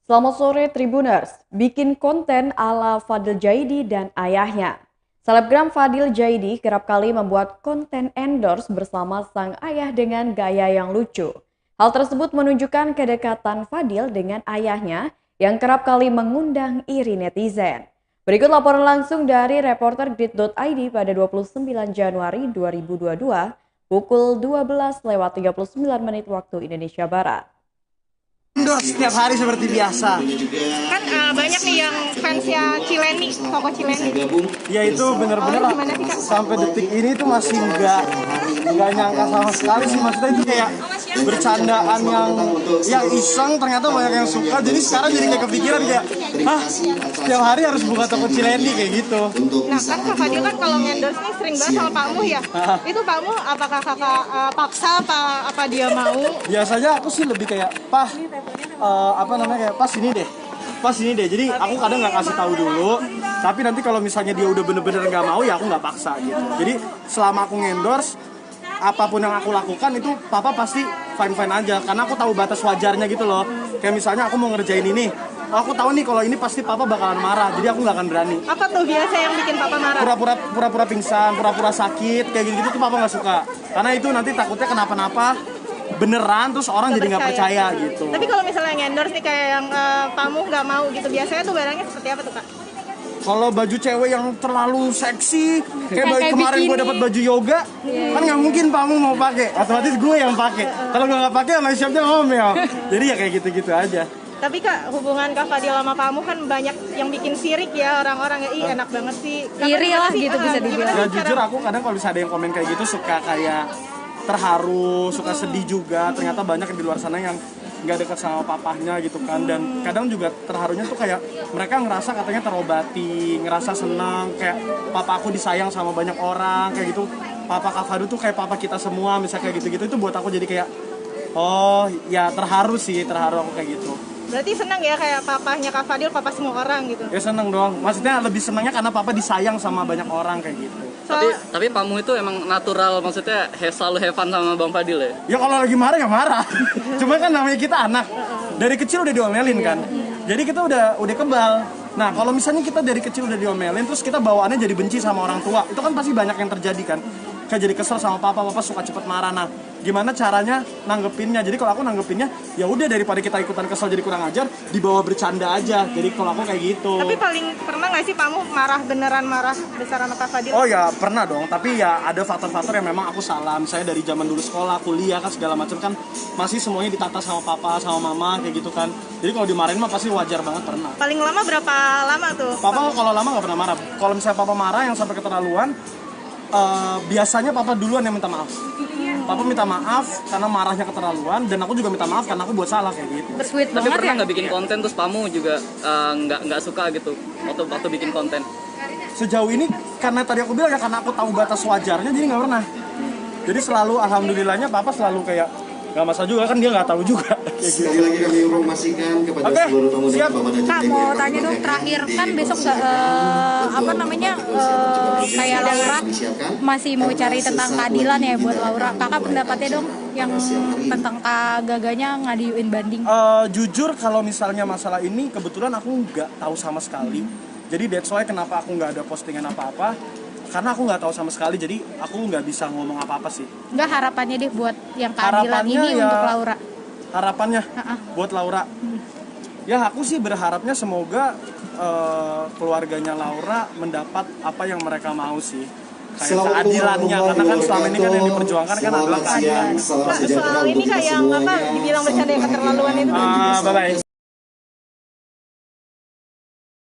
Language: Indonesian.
Selamat sore Tribuners, bikin konten ala Fadil Jaidi dan ayahnya. Selebgram Fadil Jaidi kerap kali membuat konten endorse bersama sang ayah dengan gaya yang lucu. Hal tersebut menunjukkan kedekatan Fadil dengan ayahnya yang kerap kali mengundang iri netizen. Berikut laporan langsung dari reporter Grid.id pada 29 Januari 2022 pukul 12:39 waktu Indonesia Barat. Setiap hari seperti biasa. Kan banyak nih yang fansnya Cileni, toko Cileni. Ya itu bener-bener sampai detik ini tuh masih nggak nyangka sama sekali sih, maksudnya itu kayak bercandaan yang iseng ternyata banyak yang suka. Jadi sekarang jadi kayak kepikiran kayak setiap hari harus buka toko Cileni kayak gitu. Nah kan Kak Fadil kan kalau endorse nih sering banget sama Pak Muh ya. Itu Pak Muh apakah kakak paksa apa dia mau? Biasanya aku sih lebih kayak kayak pas ini deh. Jadi aku kadang nggak kasih tahu dulu, tapi nanti kalau misalnya dia udah bener-bener nggak mau ya aku nggak paksa gitu. Jadi selama aku ngendorse, apapun yang aku lakukan itu papa pasti fine aja, karena aku tahu batas wajarnya gitu loh. Kayak misalnya aku mau ngerjain ini, aku tahu nih kalau ini pasti papa bakalan marah, jadi aku nggak akan berani. Apa tuh biasa yang bikin papa marah? Pura-pura pingsan, pura-pura sakit, kayak gitu tuh papa nggak suka, karena itu nanti takutnya kenapa-napa beneran terus orang jadi nggak percaya gitu. Tapi kalau misalnya endorse nih kayak yang Pak Muh nggak mau gitu, biasanya tuh barangnya seperti apa tuh Kak? Kalau baju cewek yang terlalu seksi, kayak kemarin gue dapat baju yoga, kan nggak mungkin kamu mau pakai, otomatis gue yang pakai. Kalau gue nggak pakai, sama siapnya ngomel. Jadi ya kayak gitu-gitu aja. Tapi Kak, hubungan Kak Fadil sama Pak Muh kan banyak yang bikin sirik ya orang-orang ya. Ih enak banget sih. Iri lah gitu bisa dibilang. Ya jujur aku kadang kalau bisa ada yang komen kayak gitu suka kayak terharu, suka sedih juga. Ternyata banyak yang di luar sana yang nggak dekat sama papahnya gitu kan, dan kadang juga terharunya tuh kayak mereka ngerasa katanya terobati, ngerasa senang kayak papa aku disayang sama banyak orang kayak gitu. Papa Kak Fadil tuh kayak papa kita semua, misalnya kayak gitu-gitu, itu buat aku jadi kayak oh ya terharu aku kayak gitu. Berarti senang ya kayak papahnya Kak Fadil, papa semua orang gitu. Ya seneng dong, maksudnya lebih senangnya karena papa disayang sama banyak orang kayak gitu. Tapi Pak Muh itu emang natural, maksudnya selalu have fun sama Bang Fadil ya? Ya kalau lagi marah ya marah. Cuma kan namanya kita anak. Dari kecil udah diomelin kan. Jadi kita udah kebal. Nah, kalau misalnya kita dari kecil udah diomelin terus kita bawaannya jadi benci sama orang tua, itu kan pasti banyak yang terjadi kan. Kayak jadi kesel sama papa suka cepet marah. Nah, gimana caranya nanggepinnya? Jadi kalau aku nanggepinnya ya udah, daripada kita ikutan kesel jadi kurang ajar, dibawa bercanda aja. Jadi kalau aku kayak gitu. Tapi paling pernah nggak sih Pak Muh beneran marah besar sama Kak Fadil? Oh ya pernah dong, tapi ya ada faktor-faktor yang memang aku salah. Misalnya dari zaman dulu sekolah, kuliah kan segala macam kan masih semuanya ditata sama papa, sama mama kayak gitu kan. Jadi kalau dimarahin mah pasti wajar banget pernah. Paling lama berapa lama tuh? Papa kalau lama nggak pernah marah. Kalau misalnya papa marah yang sampai keterlaluan, biasanya papa duluan yang minta maaf. Papa minta maaf karena marahnya keterlaluan, dan aku juga minta maaf karena aku buat salah kayak gitu. Bersweet Tapi banget pernah ya? nggak bikin konten terus Pak Muh juga nggak suka gitu waktu bikin konten? Sejauh ini karena tadi aku bilang ya, karena aku tahu batas wajarnya, jadi nggak pernah. Jadi selalu alhamdulillahnya papa selalu kayak nggak masalah juga, kan dia nggak tahu juga. Sekali lagi kami informasikan kepada seluruh tamu dan bapak dan Kak, mau tanya dong, terakhir kan besok kayak Laura masih mau cari tentang keadilan ya buat Laura. Kakak pendapatnya dong yang tentang Kak Gaganya ngadiuin banding. Jujur kalau misalnya masalah ini kebetulan aku nggak tahu sama sekali. Jadi that's why kenapa aku nggak ada postingan apa-apa, karena aku nggak tahu sama sekali, jadi aku nggak bisa ngomong apa-apa sih. Enggak, harapannya deh buat yang keadilan Harapannya ini ya, untuk Laura. Harapannya buat Laura. Ya aku sih berharapnya semoga keluarganya Laura mendapat apa yang mereka mau sih. Kayak keadilannya, karena kan selama ini kan yang diperjuangkan kan adalah keadilan. Soal ini kayak yang dibilang bercanda yang keterlaluan itu. Bye-bye.